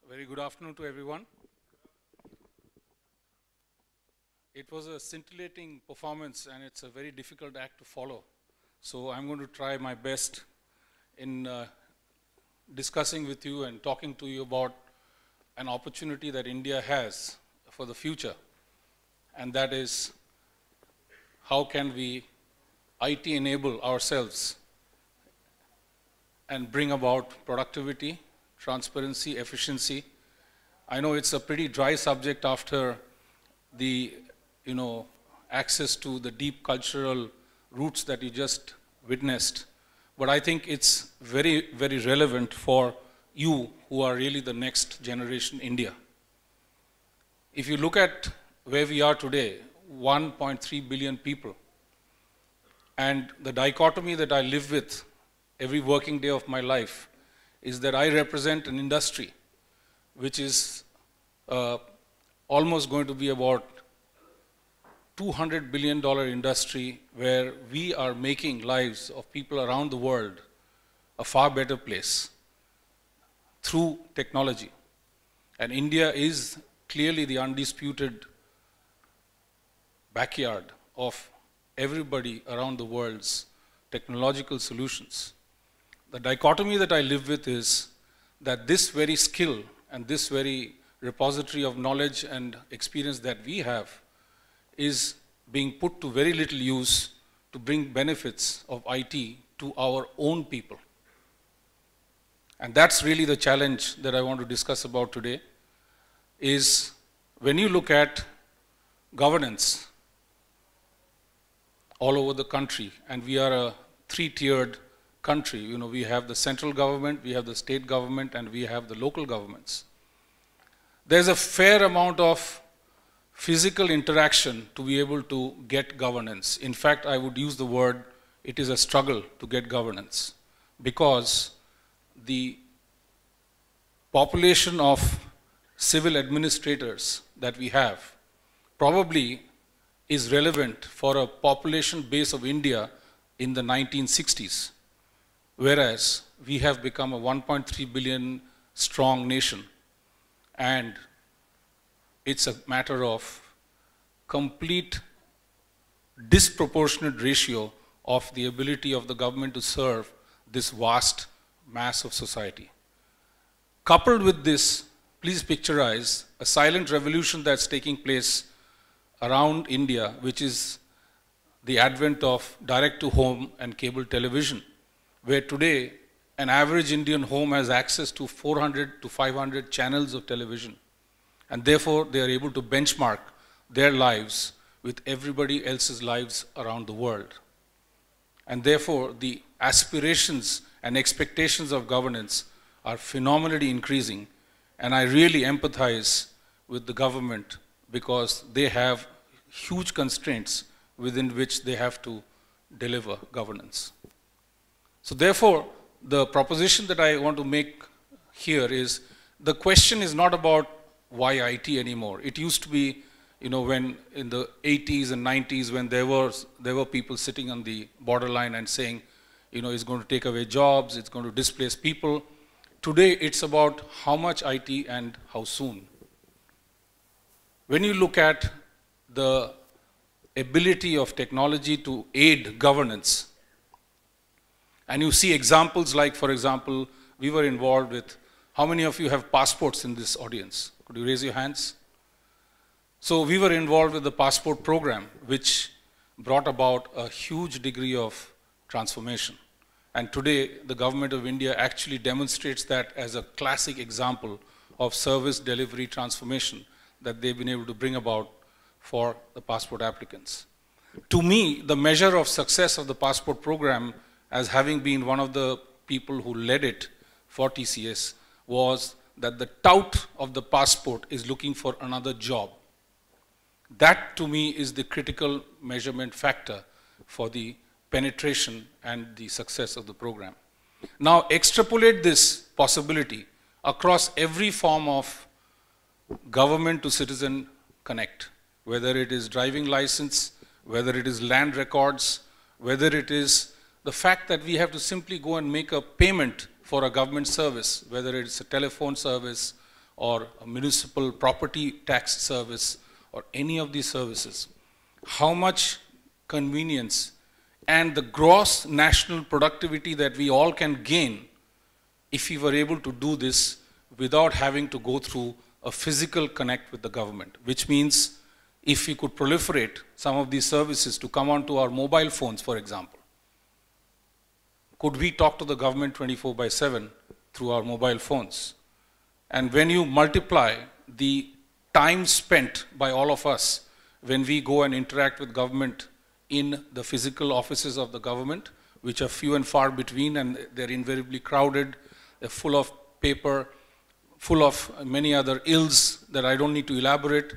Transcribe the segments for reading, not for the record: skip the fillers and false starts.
Very good afternoon to everyone. It was a scintillating performance and it's a very difficult act to follow. So I'm going to try my best in discussing with you and talking to you about an opportunity that India has for the future. And that is, how can we IT enable ourselves and bring about productivity, transparency, efficiency. I know it's a pretty dry subject after the, access to the deep cultural roots that you just witnessed. But I think it's very, very relevant for you who are really the next generation India. If you look at where we are today, 1.3 billion people, and the dichotomy that I live with every working day of my life is that I represent an industry which is almost going to be about $200 billion industry where we are making lives of people around the world a far better place through technology. And India is clearly the undisputed backyard of everybody around the world's technological solutions. The dichotomy that I live with is that this very skill and this very repository of knowledge and experience that we have is being put to very little use to bring benefits of IT to our own people. And that's really the challenge that I want to discuss about today, is when you look at governance all over the country, and we are a three-tiered country. We have the central government, we have the state government, and we have the local governments. There's a fair amount of physical interaction to be able to get governance. In fact, I would use the word, it is a struggle to get governance, because the population of civil administrators that we have probably is relevant for a population base of India in the 1960s, whereas we have become a 1.3 billion strong nation, and it's a matter of complete disproportionate ratio of the ability of the government to serve this vast mass of society. Coupled with this, please picturize a silent revolution that's taking place around India, which is the advent of direct-to-home and cable television, where today an average Indian home has access to 400 to 500 channels of television, and therefore they are able to benchmark their lives with everybody else's lives around the world. And therefore the aspirations and expectations of governance are phenomenally increasing, and I really empathize with the government because they have huge constraints within which they have to deliver governance. So therefore, the proposition that I want to make here is, the question is not about why IT anymore. It used to be, when in the 80s and 90s, when there were people sitting on the borderline and saying, it's going to take away jobs, it's going to displace people. Today, it's about how much IT and how soon. When you look at the ability of technology to aid governance, and you see examples like, for example, we were involved with, how many of you have passports in this audience? Could you raise your hands? So we were involved with the passport program, which brought about a huge degree of transformation. And today, the government of India actually demonstrates that as a classic example of service delivery transformation that they've been able to bring about for the passport applicants. To me, the measure of success of the passport program, as having been one of the people who led it for TCS, was that the tout of the passport is looking for another job. That, to me, is the critical measurement factor for the penetration and the success of the program. Now, extrapolate this possibility across every form of government to citizen connect, whether it is driving license, whether it is land records, whether it is the fact that we have to simply go and make a payment for a government service, whether it's a telephone service or a municipal property tax service or any of these services, how much convenience and the gross national productivity that we all can gain if we were able to do this without having to go through a physical connect with the government, which means if we could proliferate some of these services to come onto our mobile phones, for example. Could we talk to the government 24/7 through our mobile phones? And when you multiply the time spent by all of us when we go and interact with government in the physical offices of the government, which are few and far between, and they're invariably crowded, they're full of paper, full of many other ills that I don't need to elaborate,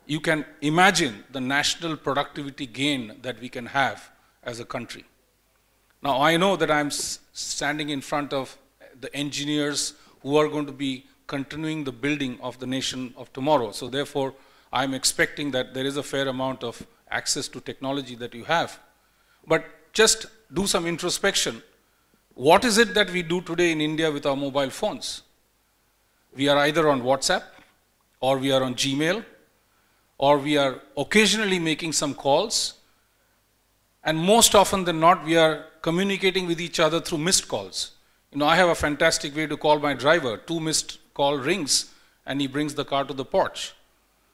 you can imagine the national productivity gain that we can have as a country. Now, I know that I'm standing in front of the engineers who are going to be continuing the building of the nation of tomorrow. So therefore, I'm expecting that there is a fair amount of access to technology that you have. But just do some introspection. What is it that we do today in India with our mobile phones? We are either on WhatsApp, or we are on Gmail, or we are occasionally making some calls, and most often than not, we are communicating with each other through missed calls. You know, I have a fantastic way to call my driver. 2 missed call rings, and he brings the car to the porch.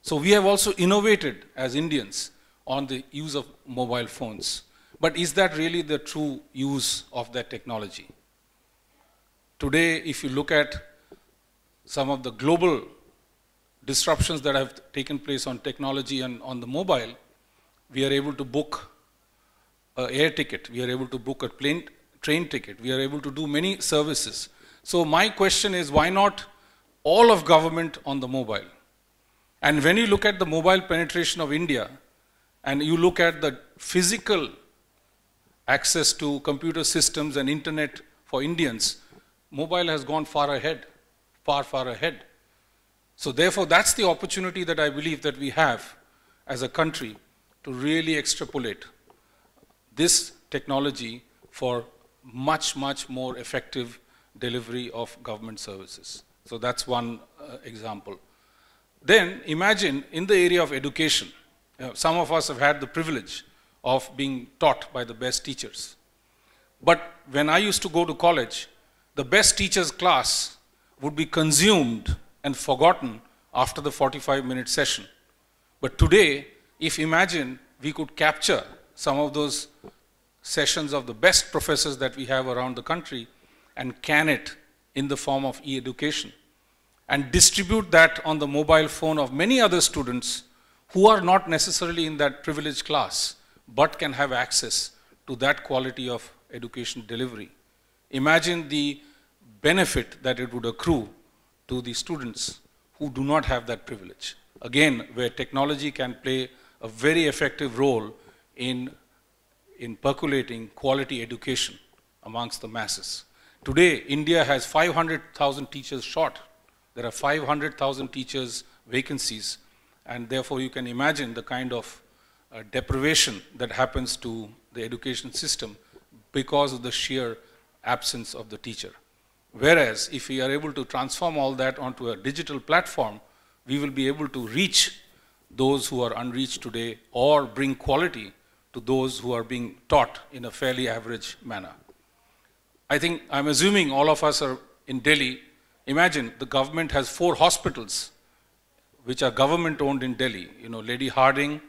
So we have also innovated as Indians on the use of mobile phones. But is that really the true use of that technology? Today, if you look at some of the global disruptions that have taken place on technology and on the mobile, we are able to book an air ticket, we are able to book a train ticket, we are able to do many services. So my question is, why not all of government on the mobile? And when you look at the mobile penetration of India, and you look at the physical access to computer systems and internet for Indians, mobile has gone far ahead, far, far ahead. So therefore, that's the opportunity that I believe that we have as a country to really extrapolate this technology for much, much more effective delivery of government services. So that's one example. Then imagine in the area of education, some of us have had the privilege of being taught by the best teachers. But when I used to go to college, the best teacher's class would be consumed and forgotten after the 45-minute session. But today, if imagine we could capture some of those sessions of the best professors that we have around the country and can it in the form of e-education and distribute that on the mobile phone of many other students who are not necessarily in that privileged class but can have access to that quality of education delivery. Imagine the benefit that it would accrue to the students who do not have that privilege. Again, where technology can play a very effective role in percolating quality education amongst the masses. Today, India has 500,000 teachers short. There are 500,000 teachers vacancies, and therefore you can imagine the kind of deprivation that happens to the education system because of the sheer absence of the teacher. Whereas, if we are able to transform all that onto a digital platform, we will be able to reach those who are unreached today or bring quality to those who are being taught in a fairly average manner. I think, I'm assuming all of us are in Delhi. Imagine the government has 4 hospitals which are government owned in Delhi. You know, Lady Harding,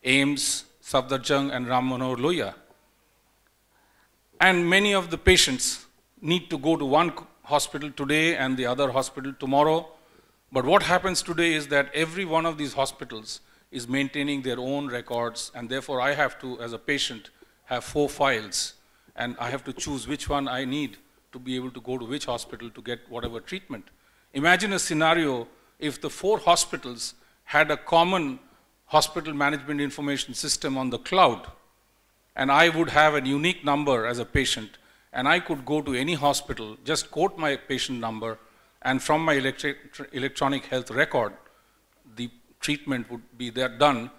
AIIMS, Safdarjung and Ram Manohar Lohia. And many of the patients need to go to one hospital today and the other hospital tomorrow. But what happens today is that every one of these hospitals is maintaining their own records, and therefore I have to, as a patient, have 4 files, and I have to choose which one I need to be able to go to which hospital to get whatever treatment. Imagine a scenario if the 4 hospitals had a common hospital management information system on the cloud, and I would have a unique number as a patient, and I could go to any hospital, just quote my patient number, and from my electronic health record, the treatment would be there done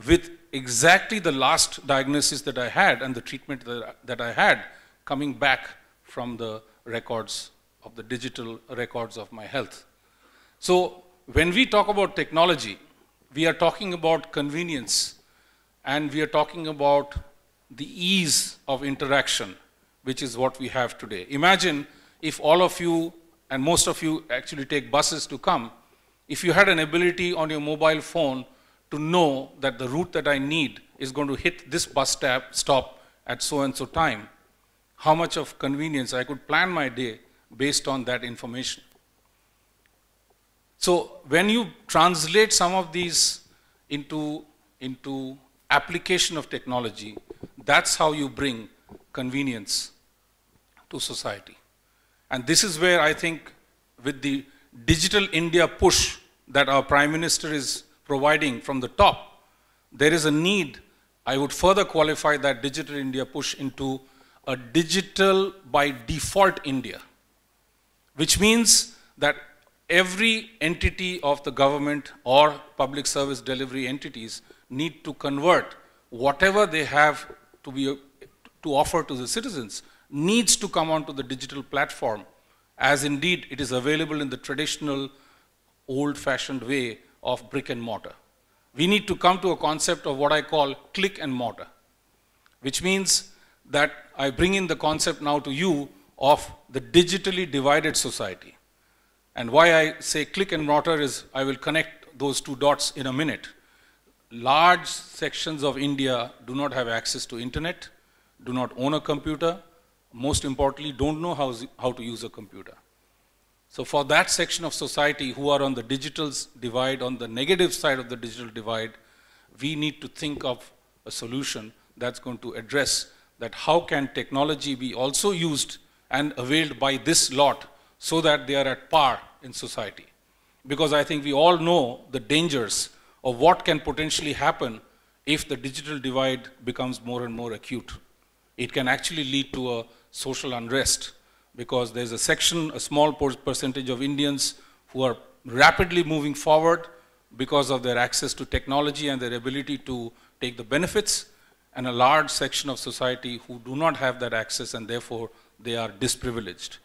with exactly the last diagnosis that I had and the treatment that I had coming back from the records of the digital records of my health. So when we talk about technology, we are talking about convenience, and we are talking about the ease of interaction, which is what we have today. Imagine if all of you, and most of you actually take buses to come, if you had an ability on your mobile phone to know that the route that I need is going to hit this bus stop at so-and-so time, how much of convenience I could plan my day based on that information. So when you translate some of these into application of technology, that's how you bring convenience to society. And this is where I think with the Digital India push that our Prime Minister is providing from the top, there is a need. I would further qualify that Digital India push into a digital by default India, which means that every entity of the government or public service delivery entities need to convert whatever they have to offer to the citizens needs to come onto the digital platform, as indeed it is available in the traditional old-fashioned way of brick and mortar. We need to come to a concept of what I call click and mortar, which means that I bring in the concept now to you of the digitally divided society. And why I say click and mortar is I will connect those two dots in a minute. Large sections of India do not have access to internet, do not own a computer, most importantly, don't know how to use a computer. So for that section of society who are on the digital divide, on the negative side of the digital divide, we need to think of a solution that's going to address that how can technology be also used and availed by this lot so that they are at par in society. Because I think we all know the dangers of what can potentially happen if the digital divide becomes more and more acute. It can actually lead to a social unrest because there's a section, a small percentage of Indians who are rapidly moving forward because of their access to technology and their ability to take the benefits, and a large section of society who do not have that access and therefore they are disprivileged.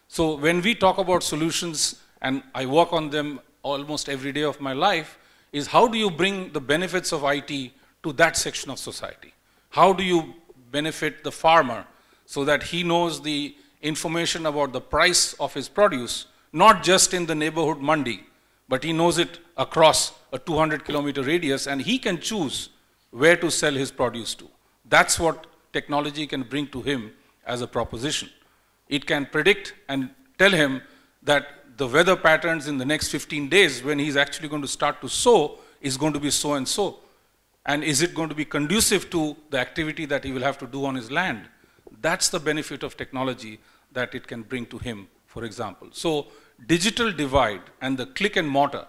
So when we talk about solutions, and I work on them almost every day of my life, is how do you bring the benefits of IT to that section of society? How do you benefit the farmer so that he knows the information about the price of his produce, not just in the neighborhood mandi, but he knows it across a 200-kilometer radius, and he can choose where to sell his produce to. That's what technology can bring to him as a proposition. It can predict and tell him that the weather patterns in the next 15 days when he's actually going to start to sow is going to be so and so. And is it going to be conducive to the activity that he will have to do on his land? That's the benefit of technology that it can bring to him, for example. So digital divide and the click and mortar.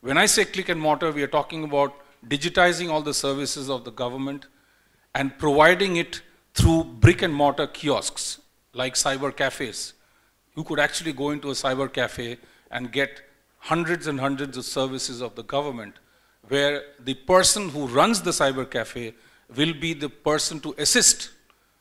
When I say click and mortar, we are talking about digitizing all the services of the government and providing it through brick and mortar kiosks like cyber cafes. You could actually go into a cyber cafe and get hundreds and hundreds of services of the government where the person who runs the cyber cafe will be the person to assist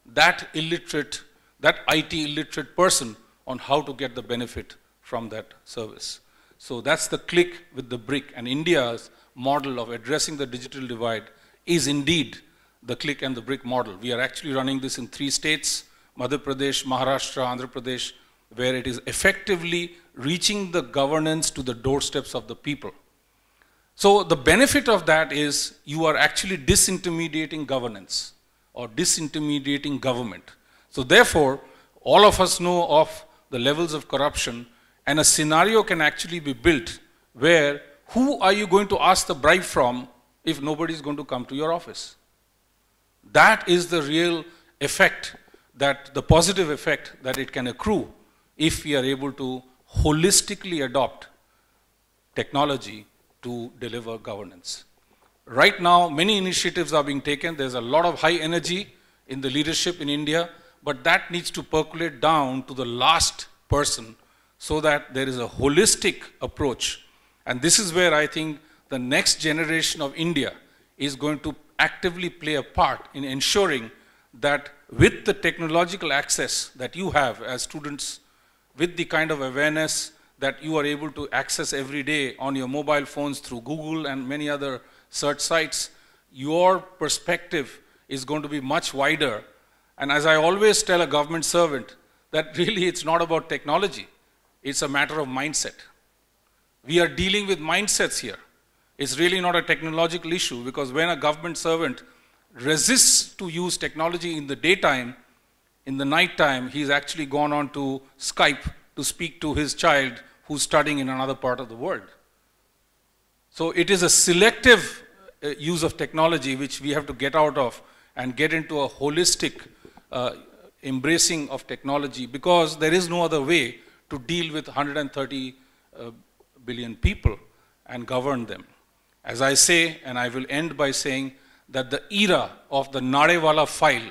that illiterate, that IT illiterate person on how to get the benefit from that service. So that's the click with the brick, and India's model of addressing the digital divide is indeed the click and the brick model. We are actually running this in 3 states, Madhya Pradesh, Maharashtra, Andhra Pradesh, where it is effectively reaching the governance to the doorsteps of the people. So the benefit of that is you are actually disintermediating governance or disintermediating government. So therefore, all of us know of the levels of corruption, and a scenario can actually be built where who are you going to ask the bribe from if nobody is going to come to your office? That is the real effect, that the positive effect that it can accrue if we are able to holistically adopt technology to deliver governance. Right now, many initiatives are being taken. There's a lot of high energy in the leadership in India, but that needs to percolate down to the last person so that there is a holistic approach. And this is where I think the next generation of India is going to actively play a part in ensuring that with the technological access that you have as students, with the kind of awareness that you are able to access every day on your mobile phones through Google and many other search sites, your perspective is going to be much wider. And as I always tell a government servant, that really it's not about technology, it's a matter of mindset. We are dealing with mindsets here. It's really not a technological issue, because when a government servant resists to use technology in the daytime, in the nighttime, he's actually gone on to Skype to speak to his child who's studying in another part of the world. So it is a selective use of technology which we have to get out of and get into a holistic embracing of technology, because there is no other way to deal with 130 billion people and govern them. As I say, and I will end by saying, that the era of the Nadewala file,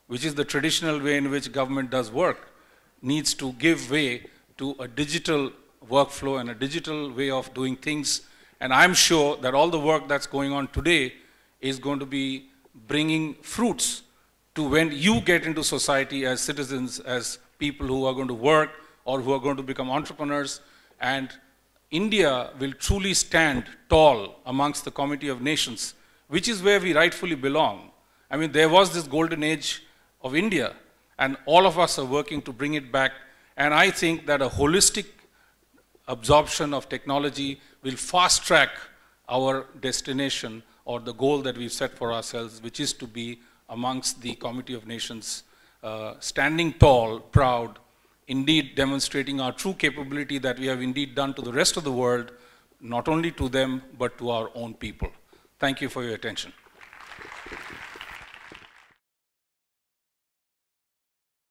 which is the traditional way in which government does work, needs to give way to a digital workflow and a digital way of doing things. And I'm sure that all the work that's going on today is going to be bringing fruits to when you get into society as citizens, as people who are going to work or who are going to become entrepreneurs. And India will truly stand tall amongst the Community of Nations, which is where we rightfully belong. I mean, there was this golden age of India, and all of us are working to bring it back. And I think that a holistic absorption of technology will fast track our destination or the goal that we've set for ourselves, which is to be amongst the Community of Nations, standing tall, proud, indeed demonstrating our true capability that we have indeed done to the rest of the world, not only to them, but to our own people. Thank you for your attention.